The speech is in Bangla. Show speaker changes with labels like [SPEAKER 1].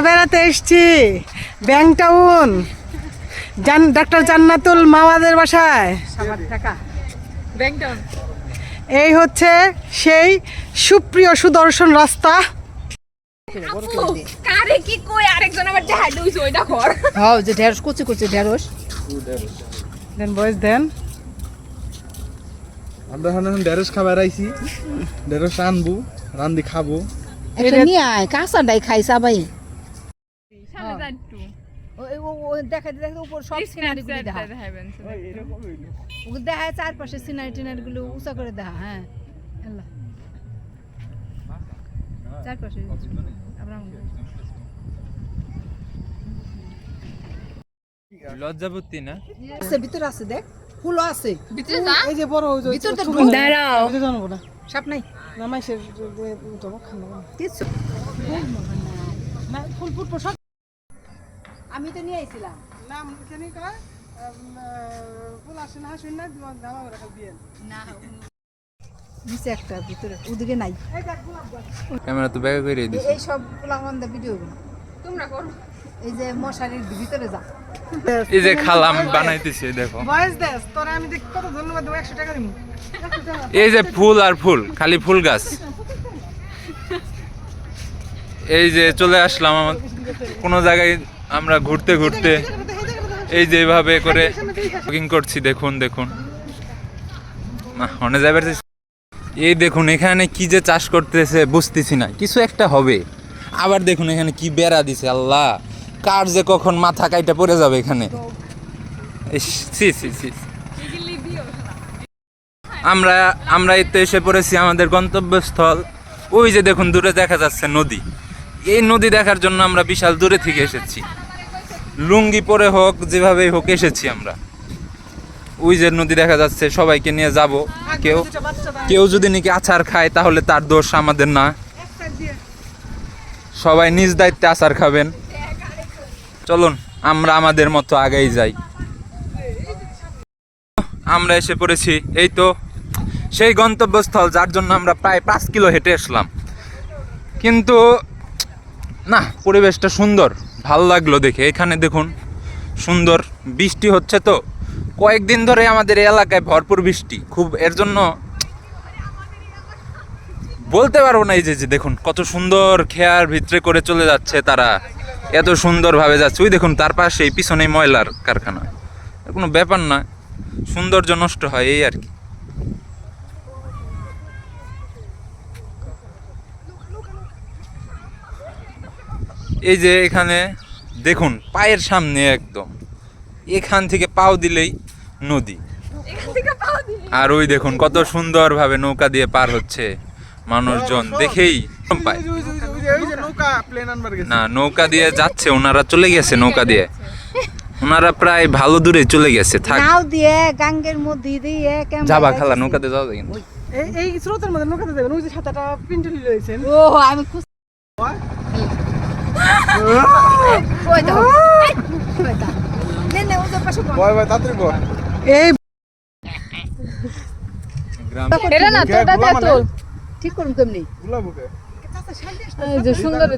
[SPEAKER 1] বেড়াতে এসছি ব্যাংটাউন ডাক্তার জান্নাতুল মাওয়াদের বাসায়। এই হচ্ছে সেই সুপ্রিয় সুদর্শন রাস্তা।
[SPEAKER 2] আমরা ঢেঁড়স খাবার আইছি, ঢেঁড়স আনবো, রান্দি খাবো।
[SPEAKER 3] কাঁচা ডাই খাই সবাই দেখা দেখে উপর সব সিনারি গুলো দেখা দেখা চারপাশে সিনারি টিনারি গুলো উঁচা করে দেখা। হ্যাঁ চারপাশে
[SPEAKER 4] লজ্জাবতী না
[SPEAKER 3] ভিতরে আছে, দেখ ফুলও আছে ভিতরে।
[SPEAKER 1] এই যে বড়
[SPEAKER 3] দাঁড়াও
[SPEAKER 1] জানবো না,
[SPEAKER 3] সাপ নাই
[SPEAKER 1] না মাইসের
[SPEAKER 3] কিছু।
[SPEAKER 1] ফুল ফুট সব
[SPEAKER 3] আমি তো নিয়ে আইছিলাম
[SPEAKER 1] নাম কেন কয় ফুল আসে না শুন না দামা করে দিয়ে
[SPEAKER 3] না নিচে একটা ভিতরে ওদিকে নাই।
[SPEAKER 4] ক্যামেরা তো ব্যাগ করে দিছি।
[SPEAKER 3] এই সব পোলাপানদা ভিডিও তোমরা করো। এই যে মশারির ভিতরে যা,
[SPEAKER 4] এই যে খালাম বানাইতেছে দেখো।
[SPEAKER 1] ভয়েস দেস তোরা আমি দেখ কত ধন্যবাদ দেব, 100 টাকা দিমু।
[SPEAKER 4] এই যে ফুল আর ফুল, খালি ফুল গাছ। এই যে চলে আসলাম কোন জায়গায় আমরা ঘুরতে ঘুরতে, এই যে এইভাবে করে বুকিং করছি। দেখুন দেখুন অনেক যাবে। এই দেখুন এখানে কি যে চাষ করতেছে বুঝতেছি না, কিছু একটা হবে। আবার দেখুন এখানে কি বেড়া দিছে, আল্লাহ কার যে কখন মাথা কাইটা পড়ে যাবে এখানে। আমরা এই তো এসে পড়েছি আমাদের গন্তব্যস্থল। ওই যে দেখুন দূরে দেখা যাচ্ছে নদী। এই নদী দেখার জন্য আমরা বিশাল দূরে থেকে এসেছি, লুঙ্গি পরে হোক যেভাবেই হোক এসেছি আমরা। ওই যে নদী দেখা যাচ্ছে, সবাইকে নিয়ে যাব। কেউ যদি নাকি আচার খায় তাহলে তার দোষ, আমাদের না। সবাই নিজ দায়িত্বে আচার খাবেন। চলুন আমরা আমাদের মতো আগেই যাই। আমরা এসে পড়েছি এই তো সেই গন্তব্যস্থল যার জন্য আমরা প্রায় 5 কিলো হেঁটে আসলাম। কিন্তু না, পরিবেশটা সুন্দর, ভালো লাগলো দেখে। এখানে দেখুন সুন্দর বৃষ্টি হচ্ছে, তো কয়েকদিন ধরে আমাদের এই এলাকায় ভরপুর বৃষ্টি খুব, এর জন্য বলতে পারবো না। এই যে দেখুন কত সুন্দর খেয়ার ভিতরে করে চলে যাচ্ছে তারা, এত সুন্দরভাবে যাচ্ছে। ওই দেখুন তার পাশে এই পিছনে ময়লার কারখানা, কোনো ব্যাপার না, সৌন্দর্য নষ্ট হয় এই আর কি। এই যে এখানে দেখুন পায়ের সামনে একদম, এখান থেকে পাও দিলেই নদী। আর ওই দেখুন কত সুন্দরভাবে নৌকা দিয়ে পার হচ্ছে মানুষজন, দেখেই পায় না। নৌকা দিয়ে যাচ্ছে, ওনারা চলে গেছে নৌকা দিয়ে, ওনারা প্রায় ভালো দূরে চলে গেছে। থাক
[SPEAKER 3] নাও দিয়ে গাঙ্গের মধ্যে দিয়ে
[SPEAKER 4] যাবা খালা, নৌকাতে যাওয়া যায় কিন্তু।
[SPEAKER 1] এই স্রোতের মধ্যে নৌকাতে যাবেন। ওই যে ছাতাটা পিন্টলি রয়েছেন।
[SPEAKER 3] ও আমি কই দাও কই দাও নে নে ওই পাশে
[SPEAKER 2] বয় বয় তাড়াতাড়ি বয়।
[SPEAKER 1] এই
[SPEAKER 4] গ্রাম
[SPEAKER 3] এরা না তোটা তোল ঠিক করুন কেমনি
[SPEAKER 2] গুলা বুকে
[SPEAKER 3] এই যে সুন্দর